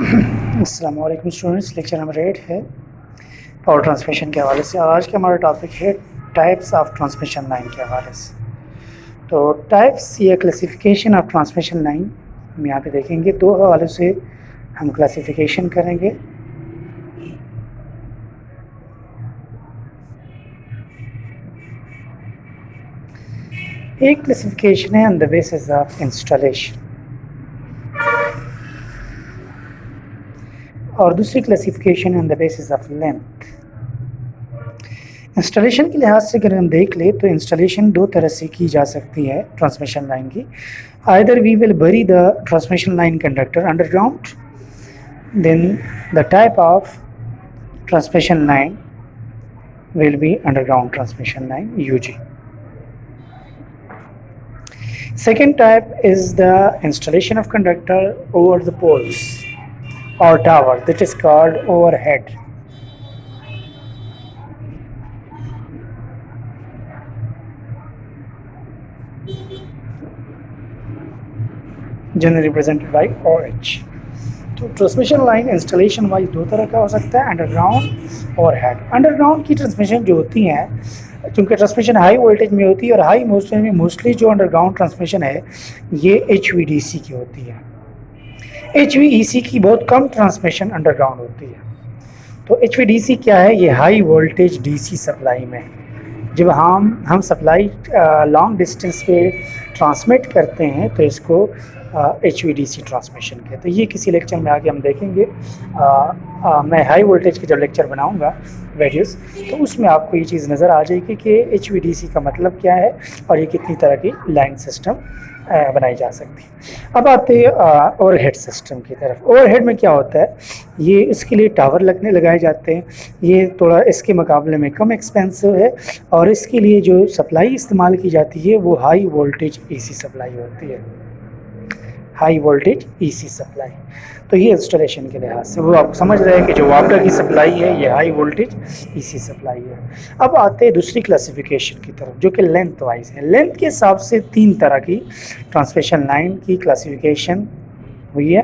अस्सलाम वालेकुम students, lecture number 8 है पावर ट्रांसमिशन के हवाले से। आज का हमारा टॉपिक है टाइप्स ऑफ ट्रांसमिशन लाइन के हवाले से। तो टाइप्स या क्लासिफिकेशन ऑफ ट्रांसमिशन लाइन हम यहाँ पे देखेंगे। दो हवाले से हम क्लासिफिकेशन करेंगे। एक क्लासिफिकेशन है on the basis of installation और दूसरी classification on the basis of length. Installation के लिहाज से अगर हम देख ले तो इंस्टॉलेशन दो तरह से की जा सकती है ट्रांसमिशन लाइन की। Either we will bury the transmission line conductor underground, then the type of transmission line will be underground transmission line UG. Second type is the installation of conductor over the poles or tower, that is called overhead. Generally represented by OH. तो transmission line installation wise दो तरह का हो सकता है, underground और head. Underground की transmission जो होती हैं, क्योंकि ट्रांसमिशन हाई वोल्टेज में होती है और हाई वोल्टेज में मोस्टली जो अंडरग्राउंड ट्रांसमिशन है ये HVDC की होती है। HVEC की बहुत कम ट्रांसमिशन अंडरग्राउंड होती है। तो HVDC क्या है? ये हाई वोल्टेज DC सप्लाई में जब हम सप्लाई लॉन्ग डिस्टेंस पे ट्रांसमिट करते हैं तो इसको HVDC ट्रांसमिशन कहते हैं। ये किसी लेक्चर में आगे हम देखेंगे। मैं हाई वोल्टेज के जब लेक्चर बनाऊंगा वीडियोस तो उसमें आपको ये चीज़ नज़र आ जाएगी कि HVDC का मतलब क्या है और ये कितनी तरह की लाइन सिस्टम बनाई जा सकती है। अब आते हैं ओवरहेड सिस्टम की तरफ। ओवरहेड में क्या होता है? ये इसके लिए टावर लगाए जाते हैं। ये थोड़ा इसके मुकाबले में कम एक्सपेंसिव है और इसके लिए जो सप्लाई इस्तेमाल की जाती है वो हाई वोल्टेज AC सप्लाई होती है, हाई वोल्टेज EC सप्लाई। तो ये इंस्टॉलेशन के लिहाज से वो आप समझ रहे हैं कि जो वाटर की सप्लाई है ये हाई वोल्टेज EC सप्लाई है। अब आते हैं दूसरी क्लासिफिकेशन की तरफ जो कि लेंथ वाइज है। लेंथ के हिसाब से तीन तरह की ट्रांसमिशन लाइन की क्लासिफिकेशन हुई है।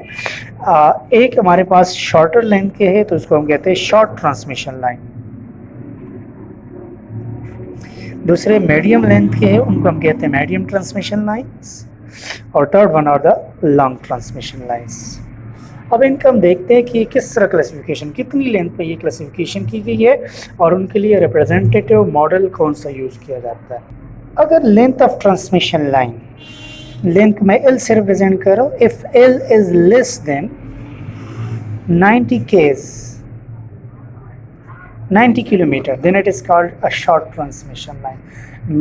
एक हमारे पास शॉर्टर लेंथ के है तो उसको हम कहते हैं शॉर्ट ट्रांसमिशन लाइन। दूसरे मीडियम लेंथ के है उनको हम कहते हैं मीडियम ट्रांसमिशन लाइन्स और थर्ड वन और द लॉन्ग ट्रांसमिशन लाइन्स। अब इनका हम देखते हैं कि किस तरह क्लासिफिकेशन, कितनी लेंथ पे ये क्लासिफिकेशन की गई है और उनके लिए रिप्रेजेंटेटिव मॉडल कौन सा यूज़ किया जाता है। अगर length of transmission line, length में L से रिप्रेजेंट करो, if L is less than 90 kilometer then it is called a short transmission line.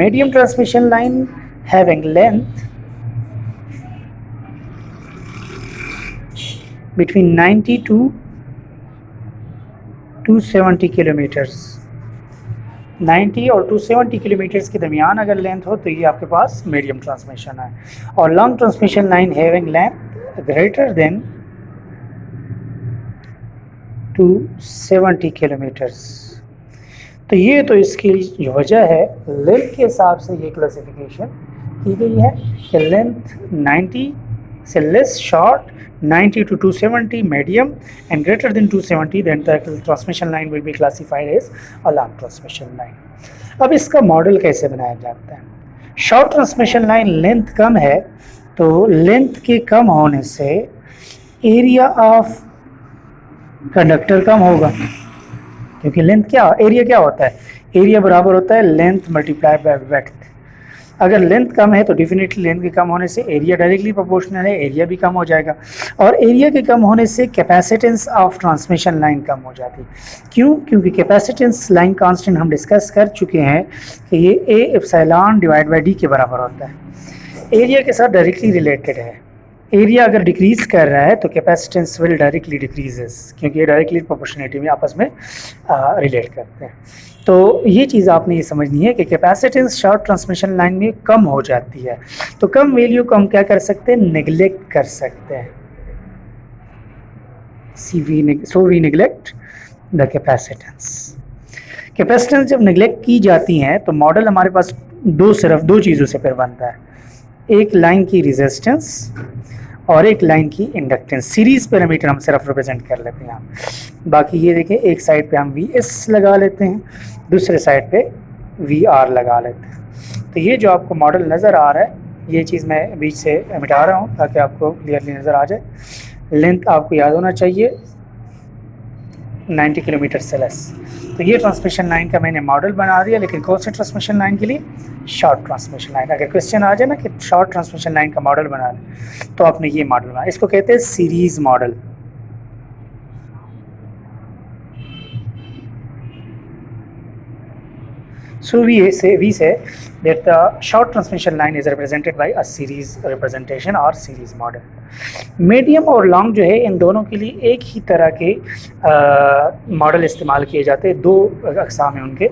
Medium transmission line having length between 90 to 270 kilometers, 90 और 270 किलोमीटर्स के दरमियान अगर लेंथ हो तो ये आपके पास मीडियम ट्रांसमिशन है। और long transmission line having length greater than 270 kilometres. तो ये तो इसकी जो वजह है लेंथ के हिसाब से ये क्लासिफिकेशन की गई है कि लेंथ 90 से less short, 90 to 270 medium and greater than 270 then the transmission line will be classified as a long transmission line. अब इसका मॉडल कैसे बनाया जाता है? शॉर्ट ट्रांसमिशन लाइन लेंथ कम है तो लेंथ के कम होने से एरिया ऑफ कंडक्टर कम होगा, क्योंकि लेंथ एरिया क्या होता है? एरिया बराबर होता है लेंथ मल्टीप्लाई बाय विड्थ। अगर लेंथ कम है तो डेफिनेटली लेंथ के कम होने से एरिया डायरेक्टली प्रोपोर्शनल है, एरिया भी कम हो जाएगा और एरिया के कम होने से कैपेसिटेंस ऑफ ट्रांसमिशन लाइन कम हो जाती है। क्यों? क्योंकि कैपेसिटेंस लाइन कांस्टेंट हम डिस्कस कर चुके हैं कि ये A epsilon divide by D के बराबर होता है। एरिया के साथ डायरेक्टली रिलेटेड है। एरिया अगर डिक्रीज कर रहा है तो कैपेसिटेंस विल डायरेक्टली डिक्रीजेस, क्योंकि ये डायरेक्टली प्रोपोर्शनलिटी में आपस में रिलेट करते हैं। तो ये चीज़ आपने ये समझनी है कि कैपेसिटेंस शॉर्ट ट्रांसमिशन लाइन में कम हो जाती है। तो कम वैल्यू को हम क्या कर सकते हैं? नेग्लेक्ट कर सकते हैं। So we neglect the capacitance. Capacitance जब नेग्लेक्ट की जाती हैं तो मॉडल हमारे पास सिर्फ दो चीज़ों से फिर बनता है। एक लाइन की रेजिस्टेंस और एक लाइन की इंडक्टेंस। सीरीज पैरामीटर हम सिर्फ रिप्रेजेंट कर लेते हैं यहाँ। बाकी ये देखें, एक साइड पे हम वी एस लगा लेते हैं, दूसरे साइड पे वी आर लगा लेते हैं। तो ये जो आपको मॉडल नज़र आ रहा है, ये चीज़ मैं बीच से मिटा रहा हूँ ताकि आपको क्लियरली नज़र आ जाए। लेंथ आपको याद होना चाहिए 90 किलोमीटर से लेस। तो ये ट्रांसमिशन लाइन का मैंने मॉडल बना दिया, लेकिन कौन से ट्रांसमिशन लाइन के लिए? Short transmission line. अगर क्वेश्चन आ जाए ना कि शॉर्ट ट्रांसमिशन लाइन का मॉडल बना लें, तो आपने ये मॉडल बनाया। इसको कहते हैं series model. So we say that the short transmission line is represented by a series representation or series model. Medium और लॉन्ग जो है, इन दोनों के लिए एक ही तरह के मॉडल इस्तेमाल किए जाते हैं। दो अक़साम हैं उनके,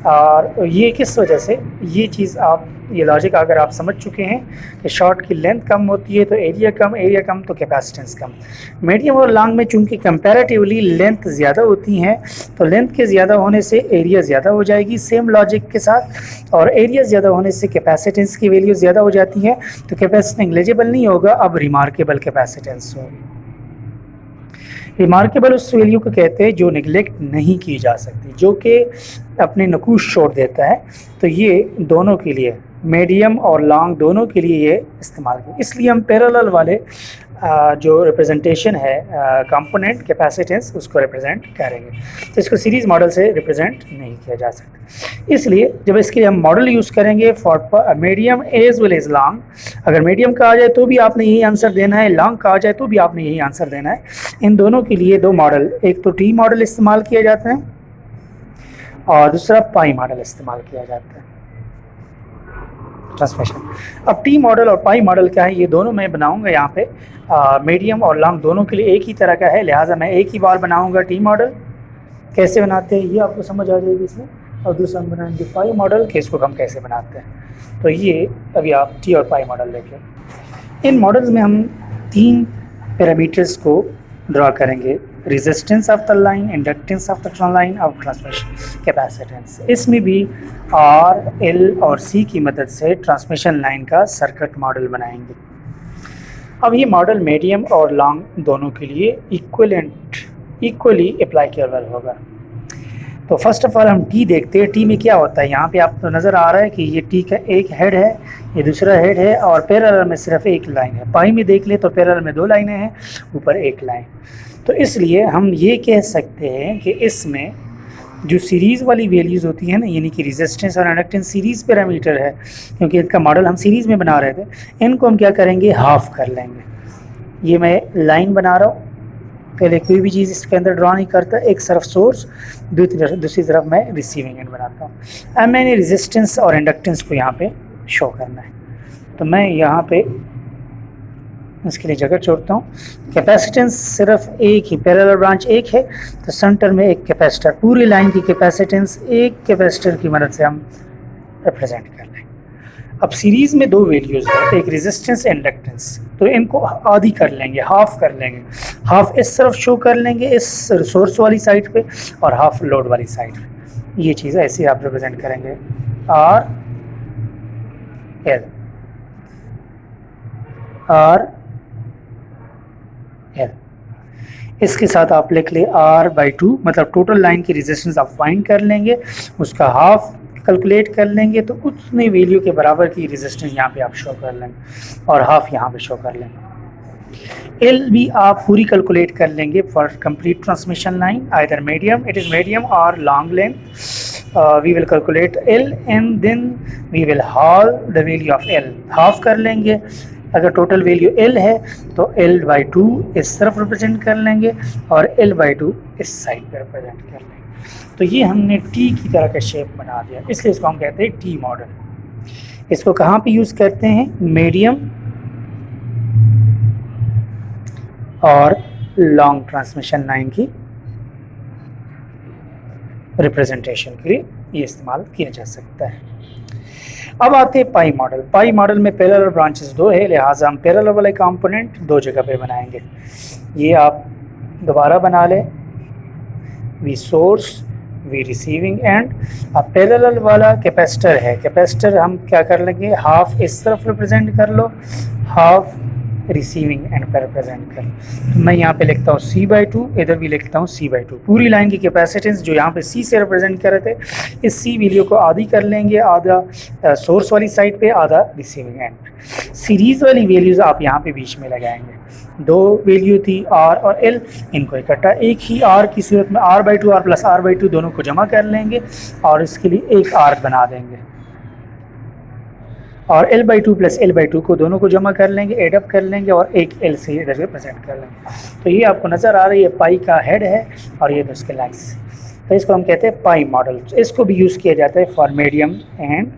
और ये किस वजह से, ये चीज़ आप, ये लॉजिक अगर आप समझ चुके हैं कि शॉर्ट की लेंथ कम होती है तो एरिया कम तो कैपेसिटेंस कम। मीडियम और लॉन्ग में चूंकि कंपैरेटिवली लेंथ ज़्यादा होती हैं, तो लेंथ के ज़्यादा होने से एरिया ज़्यादा हो जाएगी सेम लॉजिक के साथ, और एरिया ज़्यादा होने से कैपेसिटेंस की वैल्यू ज़्यादा हो जाती है। तो कैपेसिटेंस नेग्लिजिबल नहीं होगा, अब रिमार्केबल कैपेसिटेंस होगी। रिमार्केबल उस वैल्यू को कहते हैं जो निगलेक्ट नहीं की जा सकती, जो कि अपने नकूश छोड़ देता है। तो ये दोनों के लिए, मीडियम और लॉन्ग दोनों के लिए ये इस्तेमाल किया। इसलिए हम पैरेलल वाले जो रिप्रेजेंटेशन है कंपोनेंट कैपेसिटेंस, उसको रिप्रेजेंट करेंगे। तो इसको सीरीज़ मॉडल से रिप्रेजेंट नहीं किया जा सकता। इसलिए जब इसके हम मॉडल यूज़ करेंगे for medium as well as long, अगर मीडियम का आ जाए तो भी आपने यही आंसर देना है, लॉन्ग का आ जाए तो भी आपने यही आंसर देना है। इन दोनों के लिए दो मॉडल, एक तो टी मॉडल इस्तेमाल किया जाता है और दूसरा पाई मॉडल इस्तेमाल किया जाता है ट्रांसमिशन। अब टी मॉडल और पाई मॉडल क्या है, ये दोनों मैं बनाऊंगा यहाँ पे। मीडियम और लॉन्ग दोनों के लिए एक ही तरह का है, लिहाजा मैं एक ही बार बनाऊंगा टी मॉडल। कैसे बनाते हैं ये आपको समझ आ जाएगी इसमें, और दूसरा हम बनाएंगे पाई मॉडल कि इसको हम कैसे बनाते हैं। तो ये अभी आप टी और पाई मॉडल देखें। इन मॉडल्स में हम 3 पैरामीटर्स को ड्रा करेंगे: resistance of the line, inductance of the line और ट्रांसमिशन कैपेसिटेंस। इसमें भी आर, एल और सी की मदद से ट्रांसमिशन लाइन का सर्किट मॉडल बनाएंगे। अब ये मॉडल मीडियम और लॉन्ग दोनों के लिए इक्वली अप्लाईकेबल होगा। तो फर्स्ट ऑफ ऑल हम टी देखते हैं। टी में क्या होता है, यहाँ पे आपको नज़र आ रहा है कि ये टी का एक हेड है, ये दूसरा हेड है, और पैरेलल में सिर्फ एक लाइन है। पाई में देख ले तो पैरेलल में 2 लाइनें हैं, ऊपर एक लाइन। तो इसलिए हम ये कह सकते हैं कि इसमें जो सीरीज़ वाली वैल्यूज़ होती हैं ना, यानी कि रेजिस्टेंस और इंडक्टेंस सीरीज़ पैरामीटर है, क्योंकि इनका मॉडल हम सीरीज़ में बना रहे थे। इनको हम क्या करेंगे, हाफ कर लेंगे। ये मैं लाइन बना रहा हूँ, पहले कोई भी चीज़ इसके अंदर ड्रा नहीं करता, एक तरफ सोर्स, दूसरी तरफ मैं रिसीविंग एंड बनाता हूँ। अब मैंने रेजिस्टेंस और इंडक्टेंस को यहाँ पे शो करना है, तो मैं यहाँ पे इसके लिए जगह छोड़ता हूँ। कैपेसिटेंस सिर्फ एक ही, पैरेलल ब्रांच एक है, तो सेंटर में एक कैपेसिटर, पूरी लाइन की कैपेसिटेंस एक कैपेसिटर की मदद से हम रिप्रेजेंट कर लें। अब सीरीज़ में 2 वैल्यूज़ है, एक रेजिस्टेंस इंडक्टेंस, तो इनको आधी कर लेंगे, हाफ कर लेंगे। हाफ इस तरफ शो कर लेंगे इस सोर्स वाली साइड पे, और हाफ लोड वाली साइड पे। ये चीज़ ऐसे आप रिप्रेजेंट करेंगे, आर एल, आर एल। इसके साथ आप लिख ले R/2, मतलब टोटल लाइन की रेजिस्टेंस आप फाइंड कर लेंगे, उसका हाफ कैलकुलेट कर लेंगे, तो उतनी वैल्यू के बराबर की रेजिस्टेंस यहाँ पे आप शो कर लेंगे, और हाफ यहाँ पे शो कर लेंगे। एल भी आप पूरी कैलकुलेट कर लेंगे for complete transmission line, either medium, it is medium और long length. We will calculate L and then we will half the value of L, half कर लेंगे। अगर टोटल वैल्यू L है तो L/2 इस तरफ रिप्रेजेंट कर लेंगे और L/2 इस साइड पर रिप्रेजेंट कर लेंगे। तो ये हमने T की तरह का शेप बना दिया, इसलिए इसको हम कहते हैं T मॉडल। इसको कहाँ पे यूज़ करते हैं, मीडियम और लॉन्ग ट्रांसमिशन लाइन की रिप्रेजेंटेशन के लिए ये इस्तेमाल किया जा सकता है। अब आते हैं पाई मॉडल। पाई मॉडल में पैरेलल ब्रांचेस 2 है, लिहाजा हम पैरेलल वाले कंपोनेंट 2 जगह पे बनाएंगे। ये आप दोबारा बना लें, we source, we receiving end. अब पैरेलल वाला कैपेसिटर है, कैपेसिटर हम क्या कर लेंगे, हाफ इस तरफ रिप्रेजेंट कर लो, हाफ रिसीविंग एंड पर रिप्रेजेंट कर। तो मैं यहाँ पे लिखता हूँ C/2, इधर भी लिखता हूँ C/2। पूरी लाइन की कैपेसिटेंस जो यहाँ पे C से रिप्रेजेंट कर रहे थे, इस C वैल्यू को आधी कर लेंगे, आधा सोर्स वाली साइड पे, आधा रिसीविंग एंड। सीरीज़ वाली वैल्यूज़ आप यहाँ पे बीच में लगाएंगे। दो वैल्यू थी R और L, इनको इकट्ठा एक ही R की सूरत में R/2 R प्लस R/2 दोनों को जमा कर लेंगे और इसके लिए एक R बना देंगे, और L/2 प्लस L/2 को दोनों को जमा कर लेंगे, एडअप कर लेंगे और एक L से इधर से प्रेजेंट कर लेंगे। तो ये आपको नज़र आ रही है पाई का हेड है और ये उसके लाइन्स। तो इसको हम कहते हैं पाई मॉडल। इसको भी यूज़ किया जाता है for medium and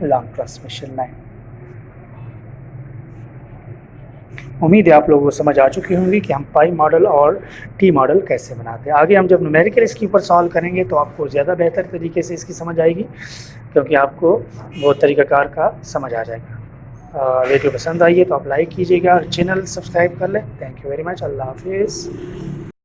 long transmission line. उम्मीद है आप लोगों को समझ आ चुकी होंगी कि हम पाई मॉडल और टी मॉडल कैसे बनाते हैं। आगे हम जब न्यूमेरिकल इसके ऊपर सॉल्व करेंगे तो आपको ज़्यादा बेहतर तरीके से इसकी समझ आएगी, क्योंकि आपको बहुत तरीक़ाकार का समझ आ जाएगा। वीडियो पसंद आई है तो आप लाइक कीजिएगा और चैनल सब्सक्राइब कर लें। Thank you very much. अल्लाह हाफिज़।